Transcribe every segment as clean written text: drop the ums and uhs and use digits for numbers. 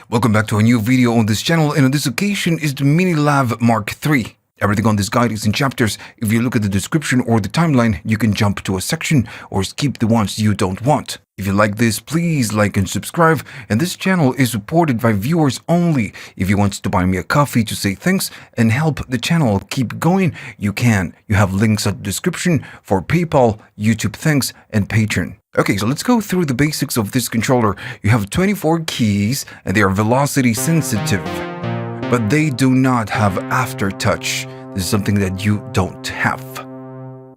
Welcome back to a new video on this channel, and on this occasion is the MINILAB MK3. Everything on this guide is in chapters. If you look at the description or the timeline, you can jump to a section or skip the ones you don't want. If you like this, please like and subscribe, and this channel is supported by viewers only. If you want to buy me a coffee to say thanks and help the channel keep going, you can. You have links at the description for PayPal, YouTube thanks, and Patreon. Okay, so let's go through the basics of this controller. You have 24 keys and they are velocity sensitive, but they do not have aftertouch. This is something that you don't have.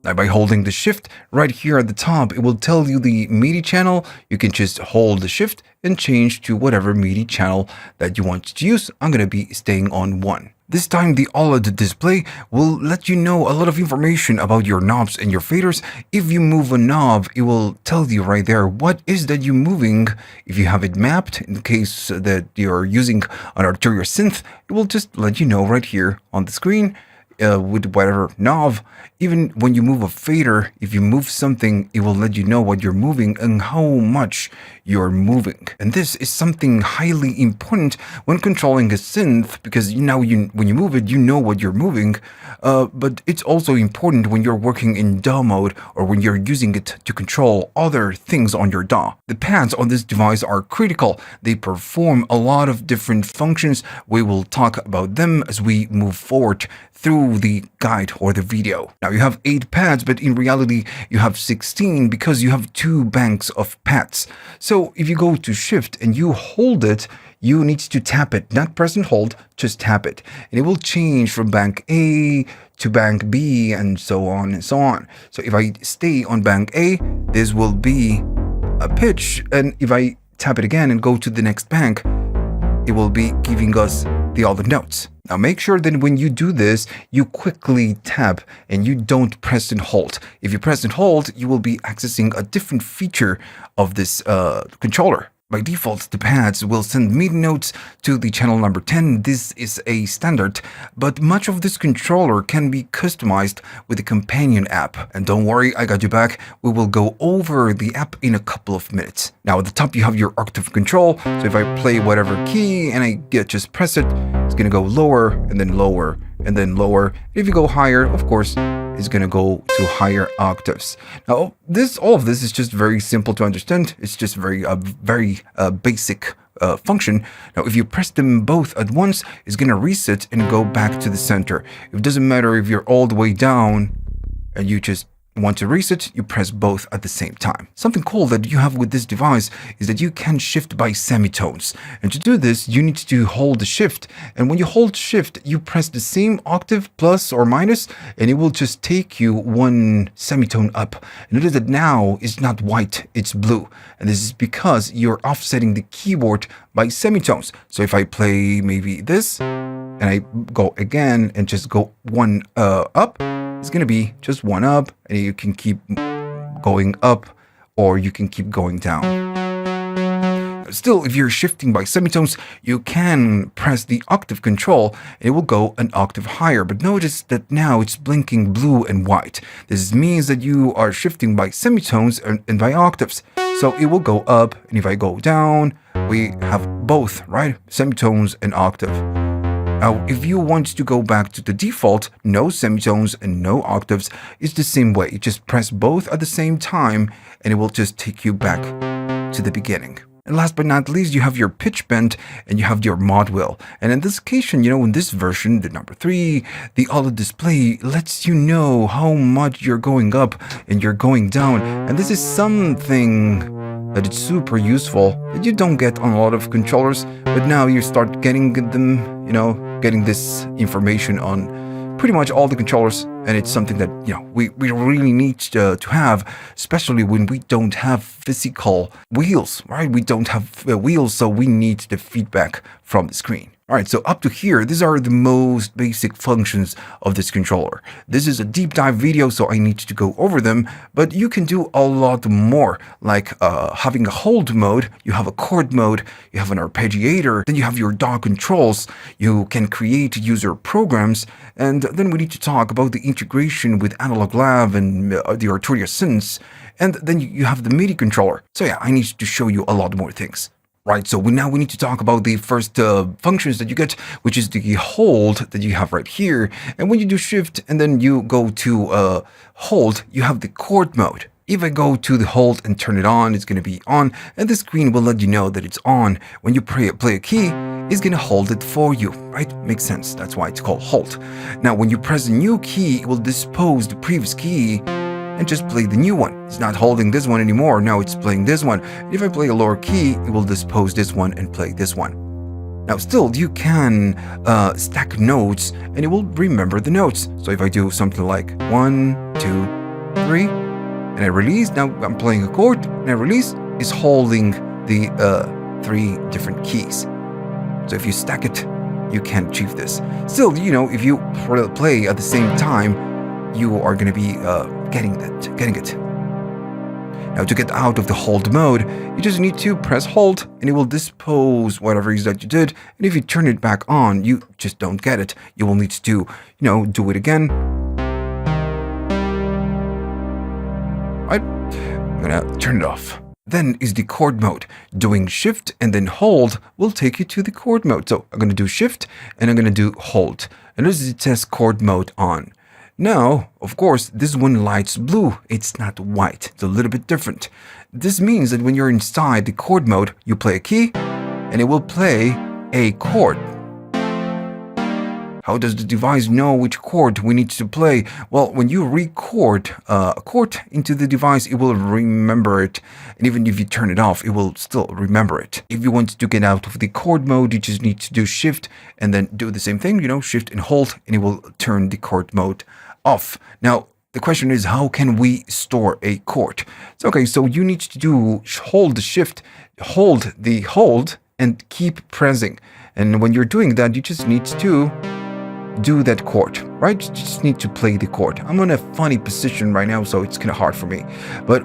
Now, by holding the shift right here at the top, it will tell you the MIDI channel. You can just hold the shift and change to whatever MIDI channel that you want to use. I'm going to be staying on 1. This time, the OLED display will let you know a lot of information about your knobs and your faders. If you move a knob, it will tell you right there what is that you're moving. If you have it mapped, in the case that you're using an Arturia synth, it will just let you know right here on the screen with whatever knob. Even when you move a fader, if you move something, it will let you know what you're moving and how much you're moving. And this is something highly important when controlling a synth, because now when you move it, you know what you're moving. But it's also important when you're working in DAW mode or when you're using it to control other things on your DAW. The pads on this device are critical. They perform a lot of different functions. We will talk about them as we move forward through the guide or the video. Now you have 8 pads, but in reality you have 16 because you have 2 banks of pads. So if you go to shift and you hold it, you need to tap it, not press and hold, just tap it. And it will change from bank A to bank B and so on and so on. So if I stay on bank A, this will be a pitch. And if I tap it again and go to the next bank, it will be giving us the other notes. Now make sure that when you do this, you quickly tap and you don't press and hold. If you press and hold, you will be accessing a different feature of this controller. By default, the pads will send MIDI notes to the channel number 10. This is a standard, but much of this controller can be customized with a companion app. And don't worry, I got you back. We will go over the app in a couple of minutes. Now at the top, you have your octave control. So if I play whatever key and I just press it, it's going to go lower and then lower and then lower. If you go higher, of course, is going to go to higher octaves. Now, all of this is just very simple to understand. It's just very basic function. Now, if you press them both at once, it's going to reset and go back to the center. It doesn't matter if you're all the way down and you just want to reset, you press both at the same time. Something cool that you have with this device is that you can shift by semitones. And to do this, you need to hold the shift. And when you hold shift, you press the same octave plus or minus, and it will just take you one semitone up. And notice that now it's not white, it's blue. And this is because you're offsetting the keyboard by semitones. So if I play maybe this, and I go again and just go one up, it's going to be just one up, and you can keep going up or you can keep going down. Still, if you're shifting by semitones, you can press the octave control and it will go an octave higher. But notice that now it's blinking blue and white. This means that you are shifting by semitones and by octaves. So it will go up, and if I go down, we have both, right? Semitones and octave. Now, if you want to go back to the default, no semitones and no octaves, it's the same way. You just press both at the same time and it will just take you back to the beginning. And last but not least, you have your pitch bend and you have your mod wheel. And in this occasion, in this version, the number 3, the OLED display lets you know how much you're going up and you're going down. And this is something that it's super useful that you don't get on a lot of controllers, but now you start getting them, getting this information on pretty much all the controllers, and it's something that we really need to have, especially when we don't have physical wheels, right? We don't have wheels, so we need the feedback from the screen. Alright, so up to here, these are the most basic functions of this controller. This is a deep dive video, so I need to go over them, but you can do a lot more, like having a hold mode, you have a chord mode, you have an arpeggiator, then you have your DAW controls, you can create user programs, and then we need to talk about the integration with Analog Lab and the Arturia Synths, and then you have the MIDI controller. So yeah, I need to show you a lot more things. Right, so now we need to talk about the first functions that you get, which is the hold that you have right here. And when you do shift and then you go to hold, you have the chord mode. If I go to the hold and turn it on, it's going to be on, and the screen will let you know that it's on. When you play a key, it's going to hold it for you, right? Makes sense. That's why it's called hold. Now, when you press a new key, it will dispose the previous key and just play the new one. It's not holding this one anymore. Now it's playing this one. If I play a lower key, it will dispose this one and play this one. Now still, you can stack notes and it will remember the notes. So if I do something like 1, 2, 3, and I release, now I'm playing a chord, and I release, is holding the 3 different keys. So if you stack it, you can achieve this. Still, you know, if you play at the same time, you are going to be getting it. Now to get out of the hold mode, you just need to press hold and it will dispose whatever it is that you did. And if you turn it back on, you just don't get it. You will need to, you know, do it again. Right? I'm gonna turn it off. Then is the chord mode. Doing shift and then hold will take you to the chord mode. So I'm going to do shift and I'm going to do hold. And this is the test chord mode on. Now, of course, this one lights blue. It's not white. It's a little bit different. This means that when you're inside the chord mode, you play a key and it will play a chord. How does the device know which chord we need to play? Well, when you record a chord into the device, it will remember it. And even if you turn it off, it will still remember it. If you want to get out of the chord mode, you just need to do shift and then do the same thing, you know, shift and hold, and it will turn the chord mode off. Now, the question is, how can we store a chord? So, okay, so you need to do hold the shift, hold the hold, and keep pressing. And when you're doing that, you just need to do that chord, right? You just need to play the chord. I'm in a funny position right now, so it's kind of hard for me. But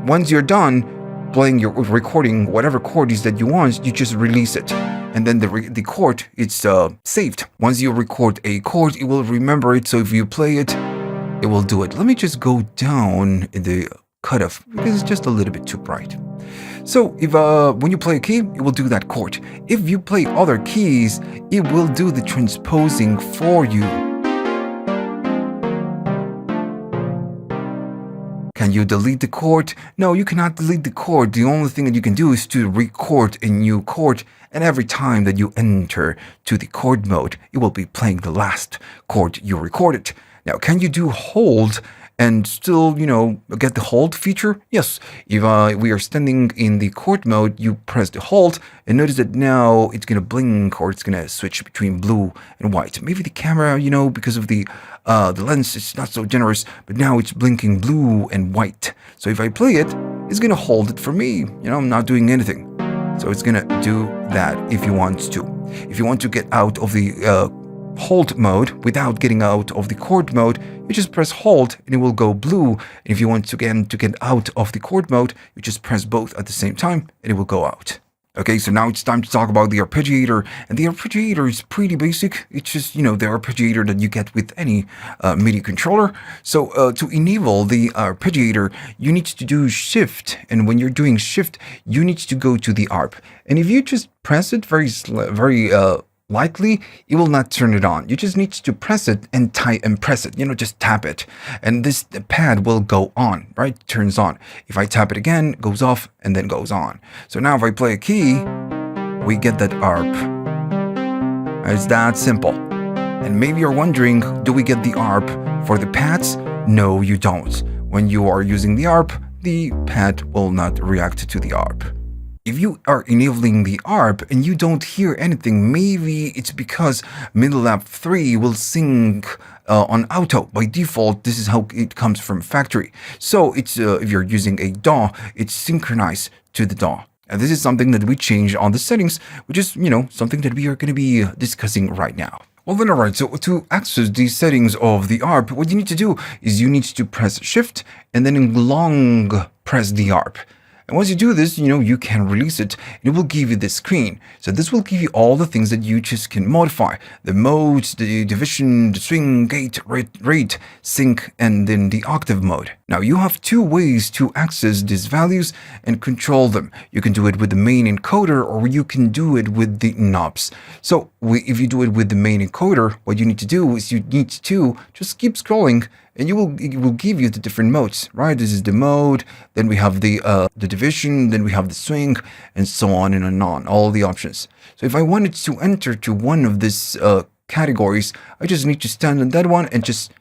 once you're done playing your recording, whatever chord is that you want, you just release it. And then the chord, it's saved. Once you record a chord, it will remember it. So if you play it, it will do it. Let me just go down in the cutoff because it's just a little bit too bright. So if when you play a key, it will do that chord. If you play other keys, it will do the transposing for you. Can you delete the chord? No, you cannot delete the chord. The only thing that you can do is to record a new chord, and every time that you enter to the chord mode, it will be playing the last chord you recorded. Now, can you do hold and still, you know, get the hold feature? Yes. If we are standing in the chord mode, you press the hold and notice that now it's going to blink, or it's going to switch between blue and white. Maybe the camera, you know, because of the lens, it's not so generous, but now it's blinking blue and white. So if I play it, it's going to hold it for me. You know, I'm not doing anything. So it's going to do that if you want to. If you want to get out of the hold mode without getting out of the chord mode, you just press hold and it will go blue. And if you want to get out of the chord mode, you just press both at the same time and it will go out. Okay, so now it's time to talk about the arpeggiator. And the arpeggiator is pretty basic. It's just, you know, the arpeggiator that you get with any MIDI controller. So to enable the arpeggiator, you need to do shift. And when you're doing shift, you need to go to the arp. And if you just press it very lightly, it will not turn it on. You just need to press it and press it, you know, just tap it. And this pad will go on, right? Turns on. If I tap it again, it goes off and then goes on. So now if I play a key, we get that arp. It's that simple. And maybe you're wondering, do we get the arp for the pads? No, you don't. When you are using the arp, the pad will not react to the arp. If you are enabling the ARP and you don't hear anything, maybe it's because MINILAB 3 will sync on auto. By default, this is how it comes from factory. So it's if you're using a DAW, it's synchronized to the DAW. And this is something that we change on the settings, which is, you know, something that we are going to be discussing right now. Well then, alright, so to access the settings of the ARP, what you need to do is you need to press shift and then long press the ARP. And once you do this, you can release it and it will give you this screen. So this will give you all the things that you just can modify: the modes, the division, the swing, gate, rate, sync, and then the octave mode. Now you have two ways to access these values and control them. You can do it with the main encoder, or you can do it with the knobs. So if you do it with the main encoder, what you need to do is you need to just keep scrolling, and it will give you the different modes, right? This is the mode, then we have the division, then we have the swing, and so on and on, all the options. So if I wanted to enter to one of these categories, I just need to stand on that one and just,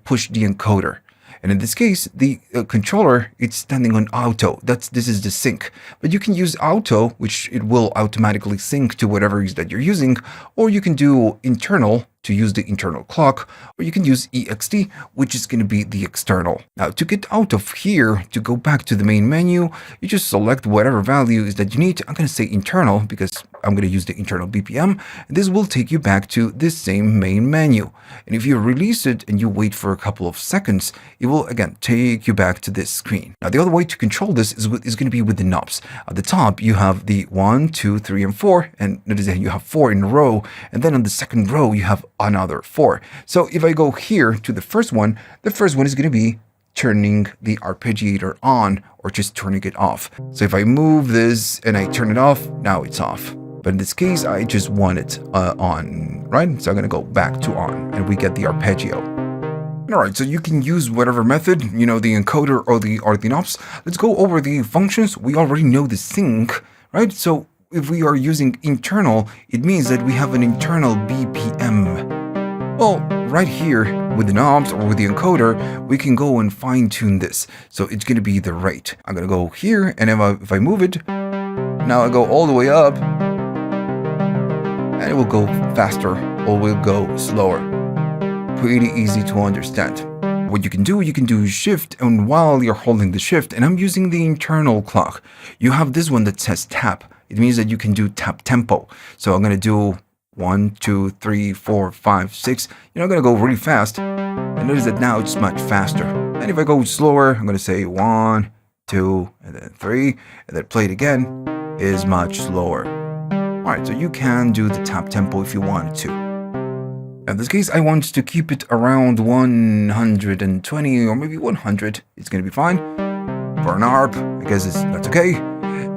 push the encoder. And in this case, the controller, it's standing on auto. This is the sync. But you can use auto, which it will automatically sync to whatever it is that you're using, or you can do internal to use the internal clock, or you can use EXT, which is going to be the external. Now, to get out of here, to go back to the main menu, you just select whatever value is that you need. I'm going to say internal because I'm going to use the internal BPM. And this will take you back to this same main menu. And if you release it and you wait for a couple of seconds, it will again take you back to this screen. Now, the other way to control this is going to be with the knobs. At the top, you have the 1, 2, 3, and 4, and notice that you have 4 in a row. And then on the second row, you have another 4. So if I go here to the first one is going to be turning the arpeggiator on or just turning it off. So if I move this and I turn it off, now it's off. But in this case, I just want it on, right? So I'm going to go back to on and we get the arpeggio. All right, so you can use whatever method, the encoder or the knobs. Let's go over the functions. We already know the sync, right? So if we are using internal, it means that we have an internal BPM. Well, right here with the knobs or with the encoder, we can go and fine tune this. So it's going to be the rate. I'm going to go here, and if I move it, now I go all the way up, and it will go faster or will go slower. Pretty easy to understand. What you can do shift, and while you're holding the shift, and I'm using the internal clock, you have this one that says tap. It means that you can do tap tempo. So I'm going to do 1, 2, 3, 4, 5, 6. I'm going to go really fast. And notice that now it's much faster. And if I go slower, I'm going to say 1, 2, and then 3, and then play it again, is much slower. Alright, so you can do the tap tempo if you wanted to. In this case, I want to keep it around 120 or maybe 100. It's going to be fine. For an ARP, I guess that's okay.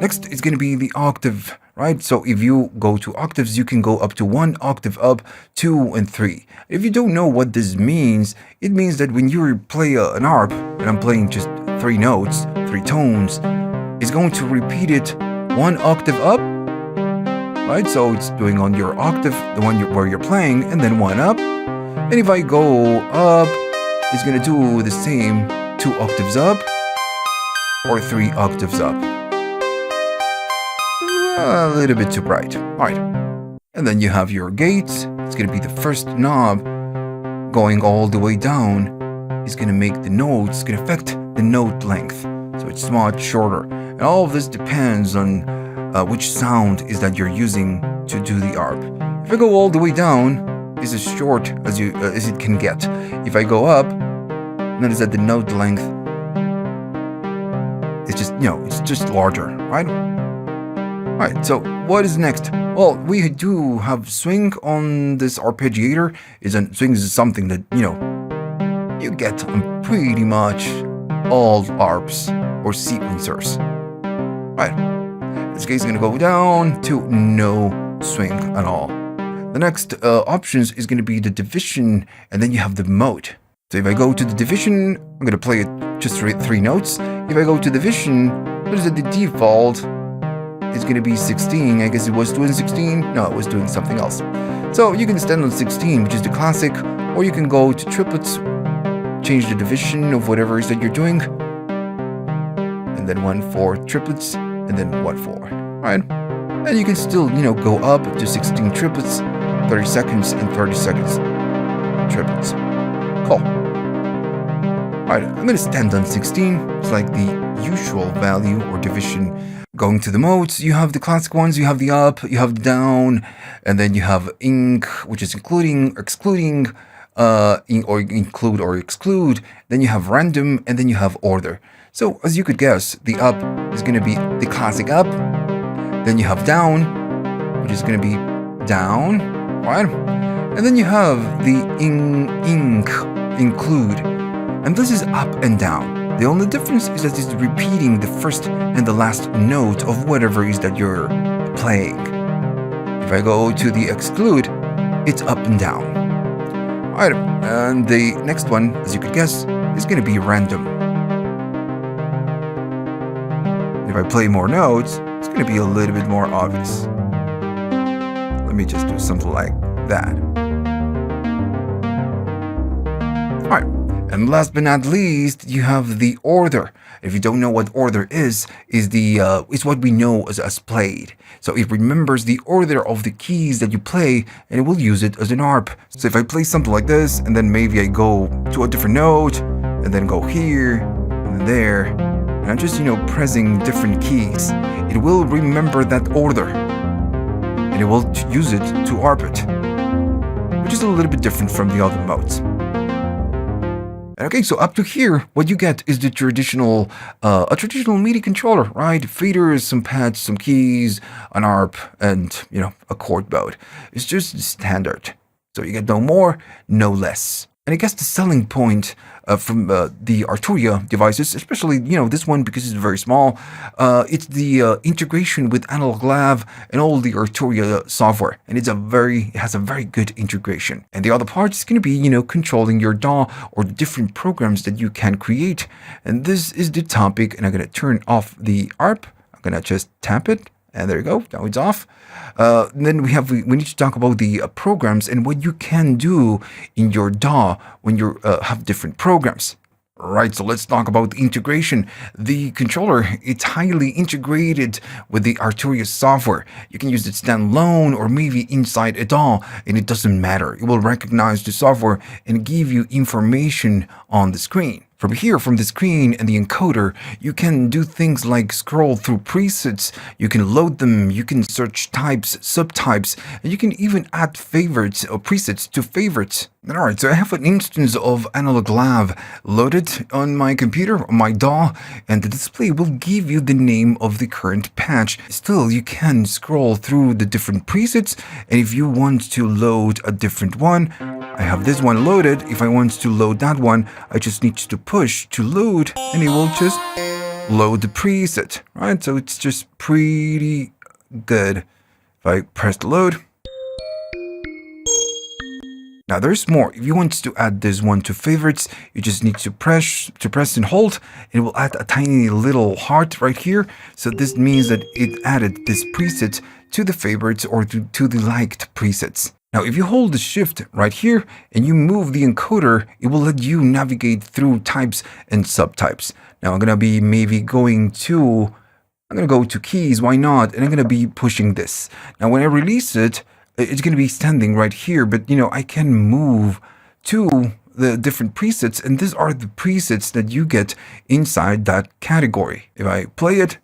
Next is going to be the octave, right? So if you go to octaves, you can go up to 1 octave up, 2, and 3. If you don't know what this means, it means that when you play an ARP, and I'm playing just 3 notes, 3 tones, it's going to repeat it 1 octave up, right? So it's doing on your octave, the one where you're playing, and then 1 up. And if I go up, it's going to do the same 2 octaves up or 3 octaves up. A little bit too bright. Alright. And then you have your gates. It's going to be the first knob going all the way down. It's going to make the notes, it's going to affect the note length. So it's much shorter. And all of this depends on which sound is that you're using to do the ARP. If I go all the way down, it's as short as it can get. If I go up, notice that the note length is just, it's just larger, right? Alright, so what is next? Well, we do have swing on this arpeggiator. Swing is something that, you get on pretty much all ARPs or sequencers. Right, this case is going to go down to no swing at all. The next options is going to be the division, and then you have the mode. So if I go to the division, I'm going to play it just 3 notes. If I go to division, notice that the default is going to be 16. I guess it was doing 16. No, it was doing something else. So you can stand on 16, which is the classic, or you can go to triplets, change the division of whatever it is that you're doing, and then 1 for triplets, and then 1 for, right? And you can still, go up to 16 triplets, 30 seconds, and 30 seconds triplets. Cool. Alright, I'm going to stand on 16. It's like the usual value or division. Going to the modes, you have the classic ones, you have the up, you have the down, and then you have inc, which is including, excluding, or include or exclude. Then you have random, and then you have order. So as you could guess, the up is going to be the classic up. Then you have down, which is going to be down, right? And then you have the include, and this is up and down. The only difference is that it's repeating the first and the last note of whatever it is that you're playing. If I go to the exclude, it's up and down. Alright, and the next one, as you could guess, is going to be random. If I play more notes, it's going to be a little bit more obvious. Let me just do something like that. Alright, and last but not least, you have the order. If you don't know what order is what we know as played. So it remembers the order of the keys that you play, and it will use it as an ARP. So if I play something like this, and then maybe I go to a different note, and then go here, and there, and I'm just, pressing different keys, it will remember that order, and it will use it to ARP it, which is a little bit different from the other modes. Okay, so up to here, what you get is the traditional, a traditional MIDI controller, right? Faders, some pads, some keys, an ARP, and, a chord mode. It's just standard. So you get no more, no less. And I guess the selling point from the Arturia devices, especially, this one because it's very small, it's the integration with Analog Lab and all the Arturia software. And it has a very good integration. And the other part is going to be, controlling your DAW or the different programs that you can create. And this is the topic, and I'm going to turn off the ARP. I'm going to just tap it. And there you go. Now it's off. Then we need to talk about the programs and what you can do in your DAW when you have different programs. Right, so let's talk about the integration. The controller, it's highly integrated with the Arturia software. You can use it standalone or maybe inside a DAW, and it doesn't matter. It will recognize the software and give you information on the screen. From here, from the screen and the encoder, you can do things like scroll through presets, you can load them, you can search types, subtypes, and you can even add favorites or presets to favorites. Alright, so I have an instance of Analog Lab loaded on my computer, on my DAW, and the display will give you the name of the current patch. Still, you can scroll through the different presets, and if you want to load a different one, I have this one loaded. If I want to load that one, I just need to push to load, and it will just load the preset, right? So it's just pretty good. If I press the load. Now there's more. If you want to add this one to favorites, you just need to press and hold, and it will add a tiny little heart right here. So this means that it added this preset to the favorites or to the liked presets. Now, if you hold the shift right here and you move the encoder, it will let you navigate through types and subtypes. Now, I'm going to be maybe I'm going to go to keys, why not? And I'm going to be pushing this. Now, when I release it, it's going to be standing right here, but I can move to the different presets, and these are the presets that you get inside that category. If I play it,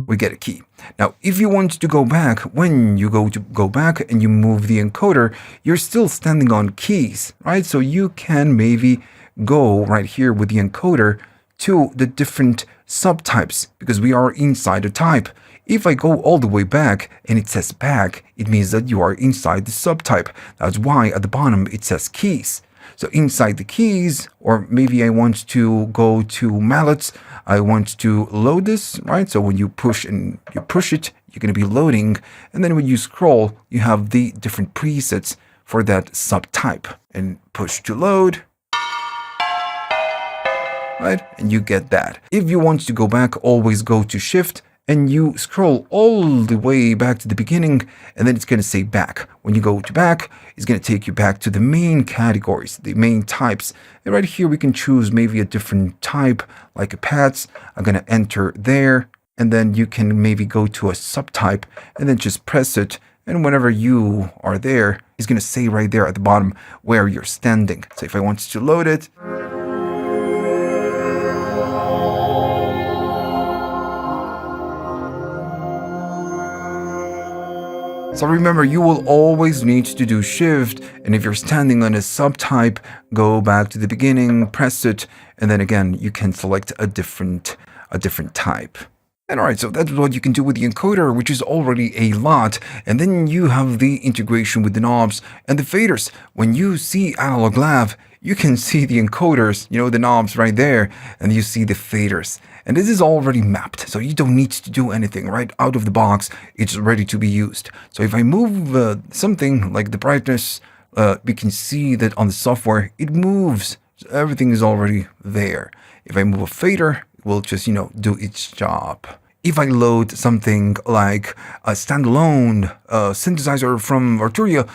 we get a key. Now, if you want to go back, when you go back and you move the encoder, you're still standing on keys, right? So you can maybe go right here with the encoder to the different subtypes because we are inside a type. If I go all the way back and it says back, it means that you are inside the subtype. That's why at the bottom it says keys. So inside the keys, or maybe I want to go to mallets, I want to load this, right? So when you push and you push it, you're going to be loading. And then when you scroll, you have the different presets for that subtype. And push to load, right? And you get that. If you want to go back, always go to shift and you scroll all the way back to the beginning, and then it's going to say back. When you go to back, it's going to take you back to the main categories, the main types. And right here, we can choose maybe a different type, like a pads. I'm going to enter there, and then you can maybe go to a subtype, and then just press it. And whenever you are there, it's going to say right there at the bottom where you're standing. So if I want to load it, So remember, you will always need to do shift, and if you're standing on a subtype, go back to the beginning, press it, and then again you can select a different type. And alright, so that's what you can do with the encoder, which is already a lot. And then you have the integration with the knobs and the faders. When you see Analog Lab, you can see the encoders, the knobs right there, and you see the faders. And this is already mapped, so you don't need to do anything, right? Out of the box, it's ready to be used. So if I move something like the brightness, we can see that on the software, it moves. So everything is already there. If I move a fader, will just, do its job. If I load something like a standalone synthesizer from Arturia,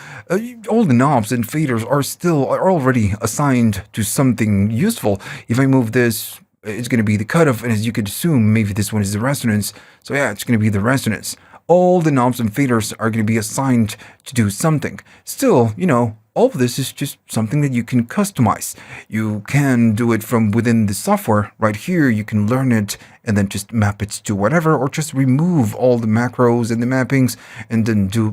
all the knobs and faders are already assigned to something useful. If I move this, it's going to be the cutoff, and as you could assume, maybe this one is the resonance. So yeah, it's going to be the resonance. All the knobs and faders are going to be assigned to do something. Still, all of this is just something that you can customize. You can do it from within the software. Right here, you can learn it and then just map it to whatever, or just remove all the macros and the mappings and then do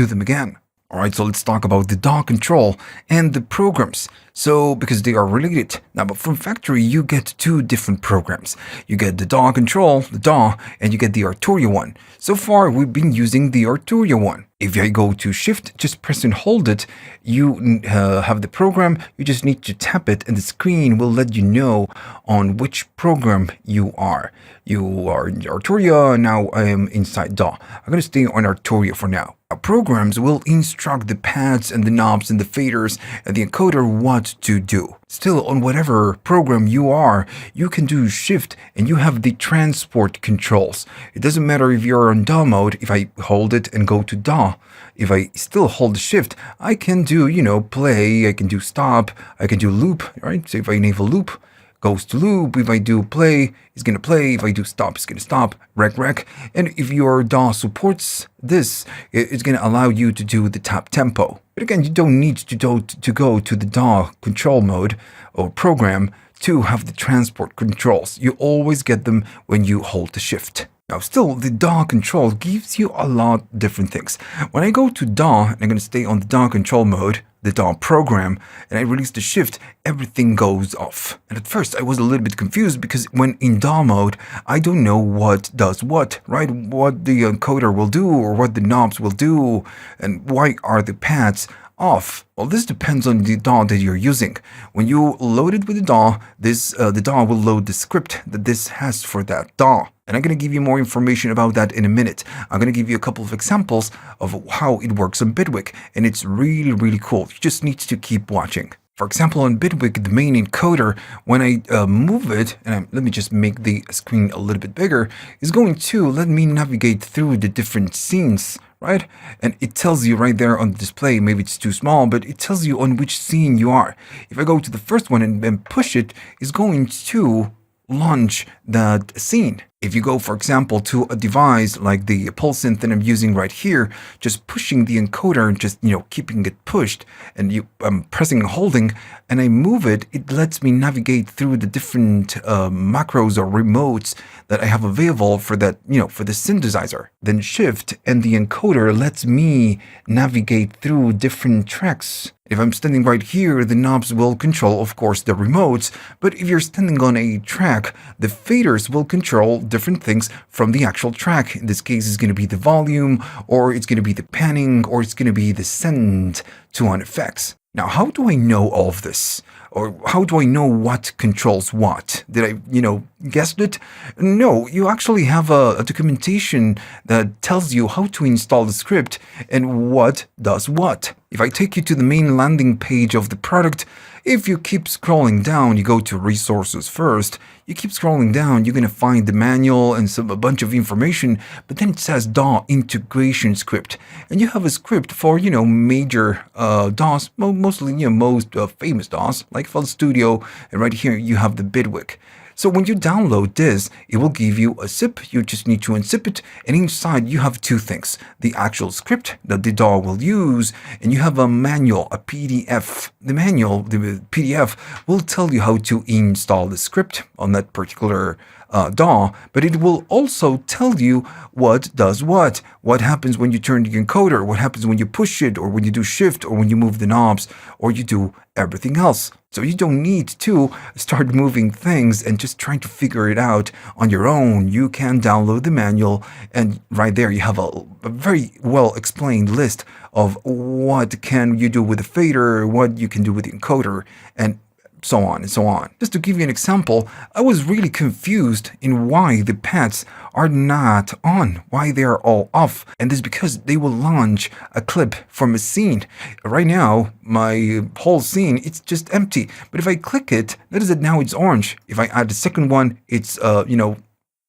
them again. Alright, so let's talk about the DAW control and the programs. So, because they are related. Now, but from factory, you get two different programs. You get the DAW control, the DAW, and you get the Arturia one. So far, we've been using the Arturia one. If I go to shift, just press and hold it, you have the program, you just need to tap it, and the screen will let you know on which program you are. You are in Arturia, now I am inside DAW. I'm going to stay on Arturia for now. Our programs will instruct the pads and the knobs and the faders and the encoder what to do. Still, on whatever program you are, you can do shift and you have the transport controls. It doesn't matter if you're on DAW mode. If I hold it and go to DAW, if I still hold the shift, I can do, play, I can do stop, I can do loop, right? So if I enable loop, goes to loop. If I do play, it's going to play. If I do stop, it's going to stop. Rec. And if your DAW supports this, it's going to allow you to do the tap tempo. But again, you don't need to go to the DAW control mode or program to have the transport controls. You always get them when you hold the shift. Now, still, the DAW control gives you a lot of different things. When I go to DAW, and I'm going to stay on the DAW control mode, the DAW program, and I release the shift, everything goes off. And at first, I was a little bit confused because when in DAW mode, I don't know what does what, right? What the encoder will do or what the knobs will do, and why are the pads off. Well, this depends on the DAW that you're using. When you load it with the DAW, the DAW will load the script that this has for that DAW. And I'm going to give you more information about that in a minute. I'm going to give you a couple of examples of how it works on Bitwig, and it's really, really cool. You just need to keep watching. For example, on Bitwig, the main encoder, when I move it, and let me just make the screen a little bit bigger, is going to let me navigate through the different scenes, right? And it tells you right there on the display, maybe it's too small, but it tells you on which scene you are. If I go to the first one and push it, it's going to launch that scene. If you go, for example, to a device like the pulse synth that I'm using right here, just pushing the encoder and just, keeping it pushed, and I'm pressing and holding, and I move it, it lets me navigate through the different macros or remotes that I have available for that, for the synthesizer. Then shift and the encoder lets me navigate through different tracks. If I'm standing right here, the knobs will control, of course, the remotes, but if you're standing on a track, the faders will control different things from the actual track. In this case, it's going to be the volume, or it's going to be the panning, or it's going to be the send to on effects. Now, how do I know all of this? Or how do I know what controls what? Did I, guessed it? No, you actually have a documentation that tells you how to install the script and what does what. If I take you to the main landing page of the product, if you keep scrolling down, you go to resources first, you keep scrolling down, you're going to find the manual and a bunch of information, but then it says DAW integration script. And you have a script for, major DAWs, mostly, most famous DAWs, like FL Studio, and right here you have the Bitwig. So when you download this, it will give you a zip. You just need to unzip it. And inside you have two things. The actual script that the DAW will use. And you have a manual, a PDF. The manual, the PDF, will tell you how to install the script on that particular DAW, but it will also tell you what does what happens when you turn the encoder, what happens when you push it, or when you do shift, or when you move the knobs, or you do everything else. So you don't need to start moving things and just trying to figure it out on your own. You can download the manual, and right there you have a very well explained list of what can you do with the fader, what you can do with the encoder, and so on and so on. Just to give you an example, I was really confused in why the pads are not on, why they are all off, and this is because they will launch a clip from a scene. Right now, my whole scene, it's just empty, but if I click it, notice that now it's orange. If I add the second one, it's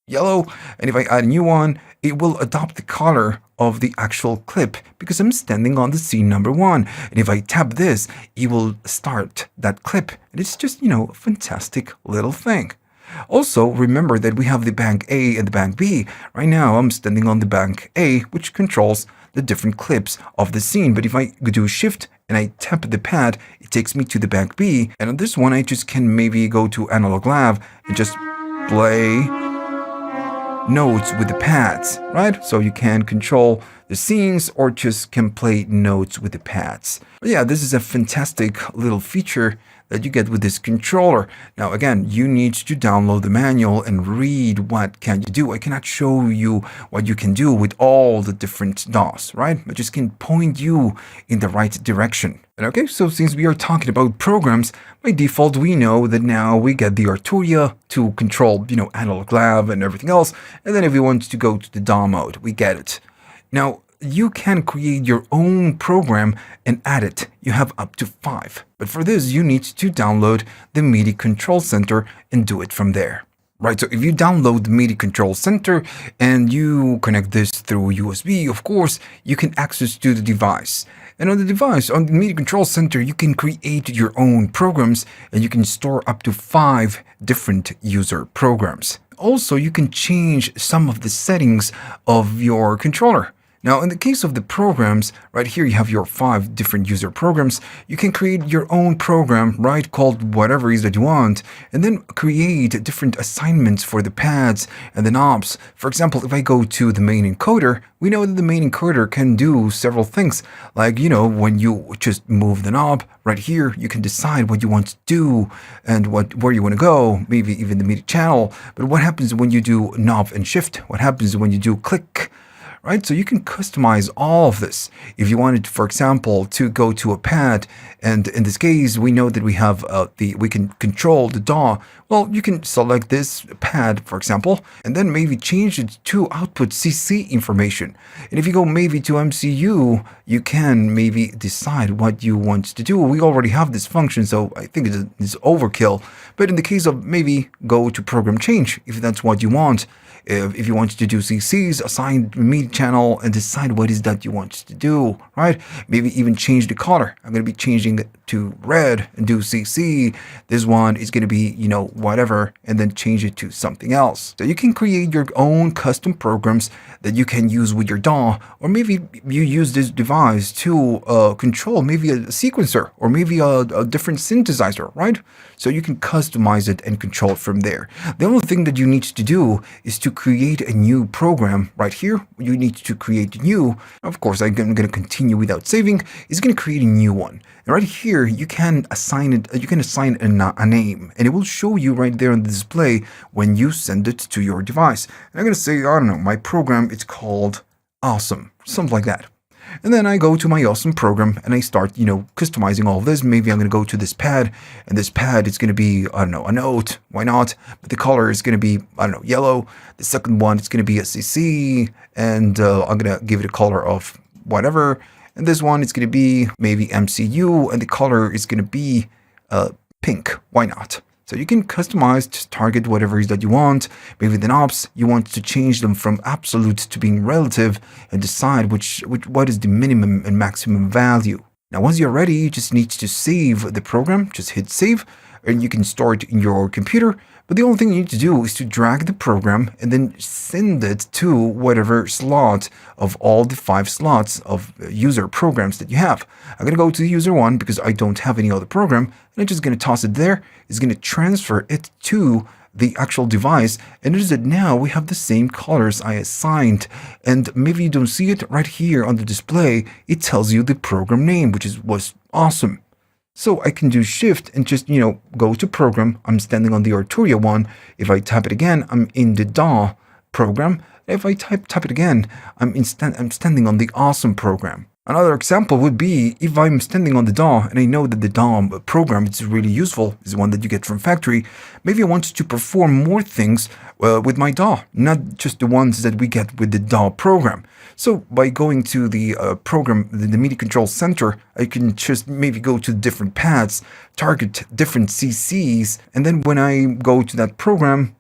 yellow, and if I add a new one, it will adopt the color of the actual clip because I'm standing on the scene number 1. And if I tap this, it will start that clip. And it's just, a fantastic little thing. Also, remember that we have the bank A and the bank B. Right now, I'm standing on the bank A, which controls the different clips of the scene. But if I do shift and I tap the pad, it takes me to the bank B. And on this one, I just can maybe go to analog lav and just play notes with the pads, right? So you can control the scenes or just can play notes with the pads. But yeah, this is a fantastic little feature that you get with this controller. Now again, you need to download the manual and read what can you do. I cannot show you what you can do with all the different DAWs, right? I just can point you in the right direction. And okay, so since we are talking about programs, by default we know that now we get the Arturia to control, analog lav and everything else. And then if we want to go to the DAW mode, we get it. Now, you can create your own program and add it. You have up to 5. But for this, you need to download the MIDI control center and do it from there. Right, so if you download the MIDI control center and you connect this through USB, of course, you can access to the device. And on the device, on the MIDI control center, you can create your own programs and you can store up to 5 different user programs. Also, you can change some of the settings of your controller. Now, in the case of the programs, right here you have your 5 different user programs. You can create your own program, right, called whatever it is that you want, and then create different assignments for the pads and the knobs. For example, if I go to the main encoder, we know that the main encoder can do several things. Like, when you just move the knob right here, you can decide what you want to do and where you want to go, maybe even the MIDI channel. But what happens when you do knob and shift? What happens when you do click? Right, so you can customize all of this. If you wanted, for example, to go to a pad, and in this case, we know that we have we can control the DAW. Well, you can select this pad, for example, and then maybe change it to output CC information. And if you go maybe to MCU, you can maybe decide what you want to do. We already have this function, so I think it's overkill. But in the case of maybe go to program change, if that's what you want. If you want to do CCs, assign MIDI channel and decide what is that you want to do, right? Maybe even change the color. I'm going to be changing it to red and do CC. This one is going to be, whatever, and then change it to something else. So you can create your own custom programs that you can use with your DAW, or maybe you use this device to control maybe a sequencer or maybe a different synthesizer, right? So you can customize it and control it from there. The only thing that you need to do is to create a new program right here. You need to create a new. Of course, I'm going to continue without saving. It's going to create a new one. And right here, you can assign it. You can assign a name, and it will show you right there on the display when you send it to your device. And I'm going to say, I don't know, my program, it's called Awesome, something like that. And then I go to my Awesome program and I start, customizing all of this. Maybe I'm going to go to this pad, and this pad is going to be, I don't know, a note. Why not? But the color is going to be, I don't know, yellow. The second one is going to be a CC, and I'm going to give it a color of whatever. And this one is going to be maybe MCU, and the color is going to be pink. Why not? So you can customize, just target whatever it is that you want. Maybe the knobs, you want to change them from absolute to being relative and decide what is the minimum and maximum value. Now, once you're ready, you just need to save the program. Just hit save, and you can store it in your computer. But the only thing you need to do is to drag the program and then send it to whatever slot of all the 5 slots of user programs that you have. I'm going to go to user 1 because I don't have any other program. And I'm just going to toss it there. It's going to transfer it to the actual device, and notice that now we have the same colors I assigned. And maybe you don't see it right here on the display. It tells you the program name, which was awesome. So I can do shift and just, go to program. I'm standing on the Arturia one. If I tap it again, I'm in the DAW program. If I tap it again, I'm standing on the awesome program. Another example would be if I'm standing on the DAW and I know that the DAW program is really useful, is one that you get from factory. Maybe I want to perform more things with my DAW, not just the ones that we get with the DAW program. So by going to the program, the MIDI control center, I can just maybe go to different pads, target different CCs, and then when I go to that program,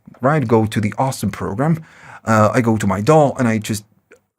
go to the awesome program, I go to my DAW and I just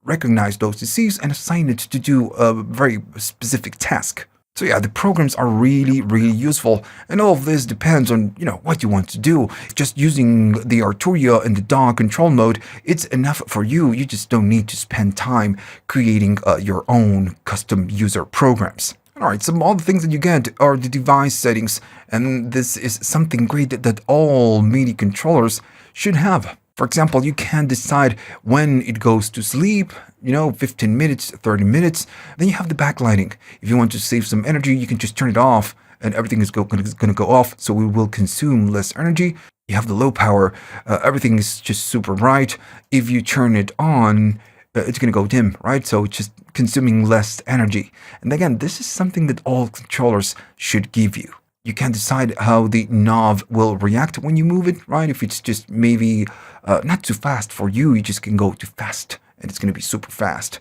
recognize those CCs and assign it to do a very specific task. So yeah, the programs are really, really useful, and all of this depends on, what you want to do. Just using the Arturia and the DAW control mode, it's enough for you. You just don't need to spend time creating your own custom user programs. Alright, some other things that you get are the device settings, and this is something great that all MIDI controllers should have. For example, you can decide when it goes to sleep, 15 minutes, 30 minutes. Then you have the backlighting. If you want to save some energy, you can just turn it off and everything is going to go off, so it will consume less energy. You have the low power. Everything is just super bright. If you turn it on, it's going to go dim, right? So it's just consuming less energy. And again, this is something that all controllers should give you. You can decide how the knob will react when you move it, right? If it's just maybe not too fast for you, you just can go too fast and it's going to be super fast.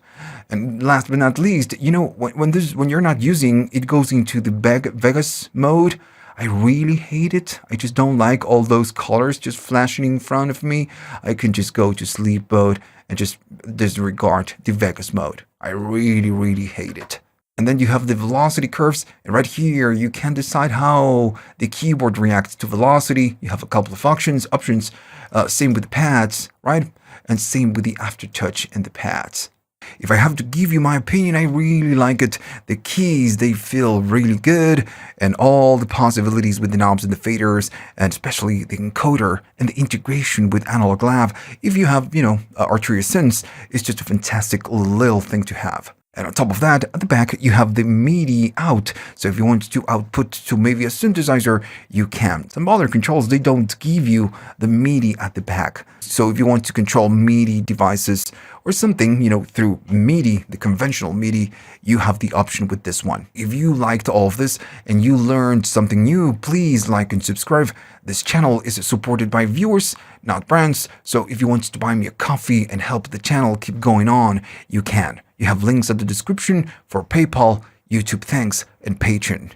And last but not least, when you're not using, it goes into the Vegas mode. I really hate it. I just don't like all those colors just flashing in front of me. I can just go to sleep mode and just disregard the Vegas mode. I really, really hate it. And then you have the velocity curves, and right here you can decide how the keyboard reacts to velocity. You have a couple of options, same with the pads, right? And same with the aftertouch and the pads. If I have to give you my opinion, I really like it. The keys, they feel really good, and all the possibilities with the knobs and the faders, and especially the encoder and the integration with analog lav. If you have, Arturia Synths, it's just a fantastic little thing to have. And on top of that, at the back, you have the MIDI out. So if you want to output to maybe a synthesizer, you can. Some other controls, they don't give you the MIDI at the back. So if you want to control MIDI devices or something, through MIDI, the conventional MIDI, you have the option with this one. If you liked all of this and you learned something new, please like and subscribe. This channel is supported by viewers, not brands. So if you want to buy me a coffee and help the channel keep going on, you can. You have links at the description for PayPal, YouTube Thanks, and Patreon.